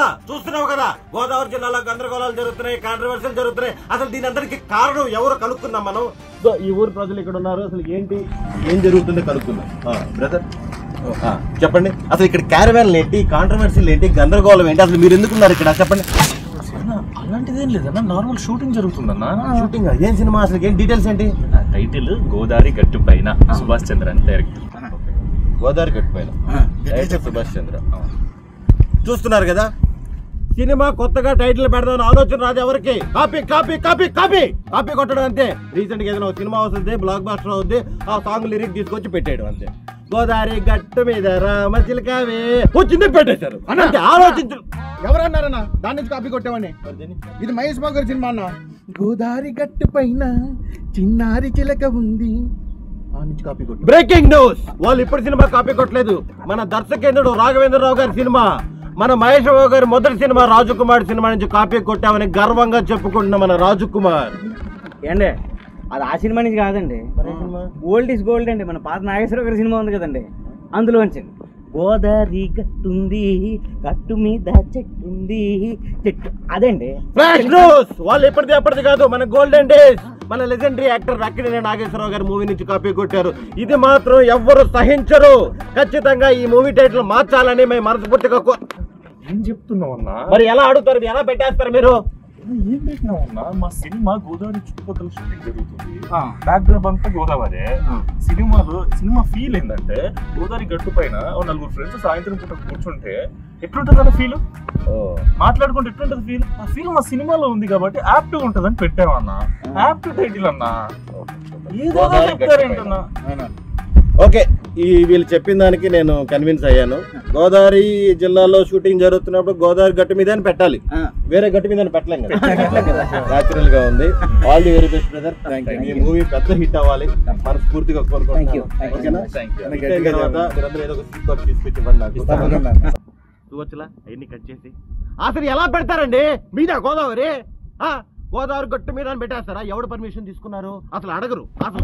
వల్ల చూస్తున్నావు కదా, గోదావరి జిల్లాలో గందరగోళాలు జరుగుతున్నాయి, కాంట్రవర్సీలు జరుగుతున్నాయి. అసలు దీని అందరికి కారణం ఎవరు కనుక్కుందాం మనం. సో ఈ ఊరు ప్రజలు ఇక్కడ ఉన్నారు, అసలు ఏం జరుగుతుందో కనుక్కుందాం. బ్రదర్ చెప్పండి, అసలు ఇక్కడ క్యారవాన్లు ఏంటి, కాంట్రవర్సీలు ఏంటి, గందరగోళం ఏంటి, అసలు మీరు ఎందుకున్నారు ఇక్కడ చెప్పండి. అలాంటిదేం లేదన్నా, నార్మల్ షూటింగ్ జరుగుతుందన్నా. షూటింగ్ ఏం సినిమా, అసలు ఏం డీటెయిల్స్ ఏంటి? టైటిల్ గోదావరి గట్టు పైన, సుభాష్ చంద్ర అని డైరెక్టర్. గోదావరి గట్టు పైన సుభాష్ చంద్ర. చూస్తున్నారు కదా, సినిమా కొత్తగా టైటిల్ పెడదామని ఆలోచన రాదు ఎవరికి. Copy copy copy copy copy కొట్టడం అంతే. రీసెంట్ గా ఏదైనా సినిమా వస్తుంది, బ్లాక్ బాస్టర్ అవుద్ది, ఆ సాంగ్ లిరిక్ తీసుకొచ్చి పెట్టేయడం అంతే. గోదావరి గట్టు మీద రామ చిలకావే వచ్చింది పెట్టేశారు. అంటే ఆలోచించరు. ఎవరన్నారన్నా దాని నుంచి కాపీ కొట్టామని? ఇది మహేష్ బాబు గారి సినిమా అన్న. గోదావరి గట్టు పైన చిన్నారి చిలక ఉంది, బ్రేకింగ్ న్యూస్, వాళ్ళు ఇప్పుడు సినిమా కాపీ కొట్టలేదు. మన దర్శకేంద్రుడు రాఘవేంద్రరావు గారి సినిమా, మన మహేష్ బాబు గారి మొదటి సినిమా రాజకుమార్ సినిమా నుంచి కాపీ కొట్టామని గర్వంగా చెప్పుకుంటున్న మన రాజకుమార్. ఏండి అది ఆ సినిమా నుంచి కాదండి, ఓల్డ్ ఈస్ గోల్డ్ అండి. మన పాత నాగేశ్వరరావు గారి సినిమా ఉంది కదండి, అందులో వచ్చింది. గోదావరి గట్టుంది, గట్టు మీద చెట్టుంది, చెట్టు అదండి. ఫ్లాష్ న్యూస్, వాళ్ళు ఎప్పటిది కాదు, మన గోల్డెన్ డేస్, మన లెజెండరీ యాక్టర్ అక్కినేని నాగేశ్వరరావు గారి మూవీ నుంచి కాపీ కొట్టారు. ఇది మాత్రం ఎవ్వరు సహించరు. ఖచ్చితంగా ఈ మూవీ టైటిల్ మార్చాలని మేము మనస్ఫూర్తిగా ఏం చెప్తున్నావు అన్నా? మరి ఎలా అడుగుతారు, ఎలా పెట్టేస్తారు మీరు? ఏం పెట్టినావు అన్నా? మా సినిమా గోదావరి చుట్టుపక్కల షూటింగ్ జరుగుతుంది, బ్యాక్గ్రౌండ్ అంతా గోదావరి. సినిమా ఫీల్ ఏంటంటే గోదావరి గట్టు పైన నలుగురు ఫ్రెండ్స్ సాయంత్రం పూట కూర్చుంటే ఎట్లుంటది అన్న ఫీల్, మాట్లాడుకుంటే ఎట్లుంటది ఫీల్. ఆ ఫీల్ మా సినిమాలో ఉంది కాబట్టి యాప్ట్ ఉంటది అని పెట్టామన్నా. యాప్ట్ టైటిల్ అన్నా, ఏదో చెప్తారేంటన్నా. ఓకే, వీళ్ళు చెప్పిన దానికి నేను కన్విన్స్ అయ్యాను. గోదావరి జిల్లాలో షూటింగ్ జరుగుతున్నప్పుడు గోదావరి గట్టు మీద పెట్టాలి, వేరే గట్టు మీద పెట్టలేం కదా. న్యాచురల్ గా ఉంది. All the very best brother. ఈ మూవీ పెద్ద హిట్ అవ్వాలి మనస్ఫూర్తిగా కోరుకుంటున్నాను. చూవచ్చులా అవన్నీ కట్ చేసి అసలు ఎలా పెడతారండి మీద గోదావరి? గోదావరి గట్టు మీద పెట్టేస్తారా? ఎవడు పర్మిషన్ తీసుకున్నారు? అసలు అడగరు. అసలు